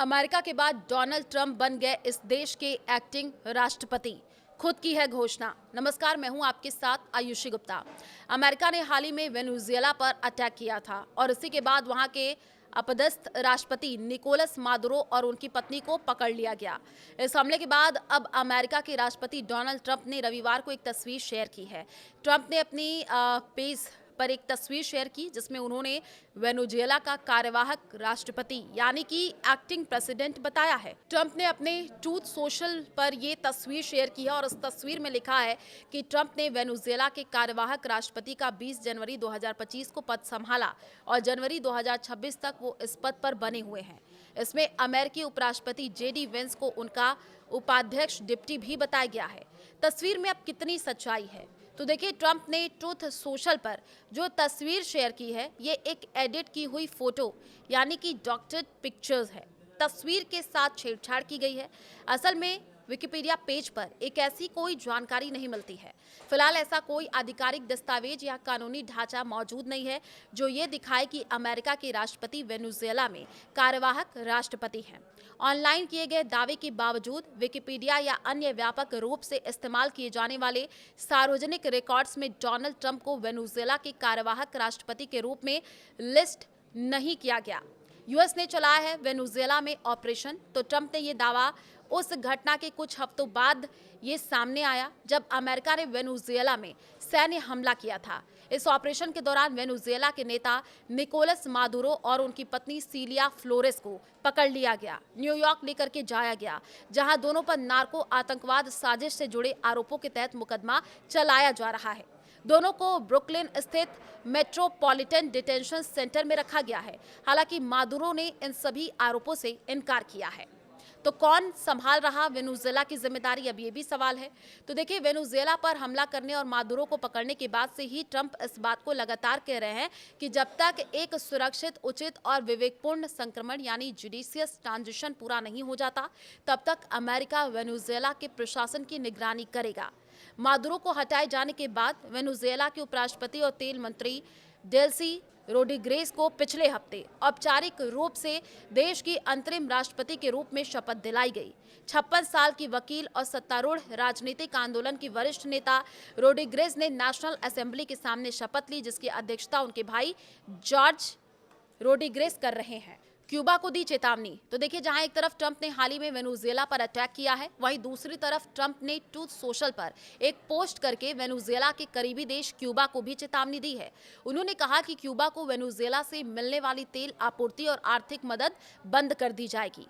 America के बाद Donald Trump बन गए इस देश के एक्टिंग राष्ट्रपति। खुद की है घोषणा। नमस्कार, मैं हूं आपके साथ आयुषी गुप्ता। अमेरिका ने हाल ही में वेनेजुएला पर अटैक किया था और इसी के बाद वहां के अपदस्थ राष्ट्रपति निकोलस मादुरो और उनकी पत्नी को पकड़ लिया गया। इस हमले के बाद अब अमेरिका के राष्ट्रपति डोनाल्ड ट्रंप ने रविवार को एक तस्वीर शेयर की है। ट्रंप ने अपनी पेज पर एक तस्वीर शेयर की जिसमें उन्होंने वेनेजुएला का कार्यवाहक राष्ट्रपति यानी कि एक्टिंग प्रेसिडेंट बताया है। ट्रंप ने अपने ट्रूथ सोशल पर ये तस्वीर शेयर की है और इस तस्वीर में लिखा है कि ट्रंप ने वेनेजुएला के कार्यवाहक राष्ट्रपति का 20 जनवरी 2025 को पद संभाला और जनवरी 2026 तक वो इस पद पर बने हुए हैं। इसमें अमेरिकी उपराष्ट्रपति जेडी वेंस को उनका उपाध्यक्ष डिप्टी भी बताया गया है। तस्वीर में अब कितनी सच्चाई है तो देखिए, ट्रंप ने ट्रूथ सोशल पर जो तस्वीर शेयर की है ये एक एडिट की हुई फोटो यानी कि डॉक्टर्ड पिक्चर्स है। तस्वीर के साथ छेड़छाड़ की गई है। असल में विकिपीडिया पेज पर एक ऐसी कोई जानकारी नहीं मिलती है। फिलहाल ऐसा कोई आधिकारिक दस्तावेज या कानूनी ढांचा मौजूद नहीं है जो ये दिखाए कि अमेरिका के राष्ट्रपति वेनेजुएला में कार्यवाहक राष्ट्रपति हैं। ऑनलाइन किए गए दावे के बावजूद विकिपीडिया या अन्य व्यापक रूप से इस्तेमाल किए जाने वाले सार्वजनिक रिकॉर्ड्स में डोनाल्ड ट्रंप को वेनेजुएला के कार्यवाहक राष्ट्रपति के रूप में लिस्ट नहीं किया गया। यूएस ने चलाया है वेनेजुएला में ऑपरेशन, तो ट्रंप ने यह दावा उस घटना के कुछ हफ्तों बाद ये सामने आया जब अमेरिका ने वेनेजुएला में सैन्य हमला किया था। इस ऑपरेशन के दौरान वेनेजुएला के नेता निकोलस मादुरो और उनकी पत्नी सीलिया फ्लोरेस को पकड़ लिया गया, न्यूयॉर्क लेकर के जाया गया, जहां दोनों पर नार्को आतंकवाद साजिश से जुड़े आरोपों के तहत मुकदमा चलाया जा रहा है। दोनों को ब्रुकलिन स्थित मेट्रोपॉलिटन डिटेंशन सेंटर में रखा गया है। हालांकि मादुरो ने इन सभी आरोपों से इनकार किया है। तो कौन संभाल रहा वेनेजुएला की जिम्मेदारी, अब ये भी सवाल है। तो देखिए, वेनेजुएला पर हमला करने और मादुरो को पकड़ने के बाद से ही ट्रंप इस बात को लगातार कह रहे हैं कि जब तक एक सुरक्षित, उचित और विवेकपूर्ण संक्रमण यानी जुडिशियस ट्रांजिशन पूरा नहीं हो जाता, तब तक अमेरिका वेनेजुएला के प्रशासन की निगरानी करेगा। मादुरो को हटाए जाने के बाद वेनेजुएला के उपराष्ट्रपति और तेल मंत्री डेल्सी रोड्रिगेज को पिछले हफ्ते औपचारिक रूप से देश की अंतरिम राष्ट्रपति के रूप में शपथ दिलाई गई। 56 साल की वकील और सत्तारूढ़ राजनीतिक आंदोलन की वरिष्ठ नेता रोड्रिगेज ने नेशनल असेंबली के सामने शपथ ली, जिसकी अध्यक्षता उनके भाई जॉर्ज रोड्रिगेज कर रहे हैं। क्यूबा को दी चेतावनी। तो देखिए, जहां एक तरफ ट्रंप ने हाल ही में वेनेजुएला पर अटैक किया है, वहीं दूसरी तरफ ट्रंप ने ट्रूथ सोशल पर एक पोस्ट करके वेनेजुएला के करीबी देश क्यूबा को भी चेतावनी दी है। उन्होंने कहा कि क्यूबा को वेनेजुएला से मिलने वाली तेल आपूर्ति और आर्थिक मदद बंद कर दी जाएगी।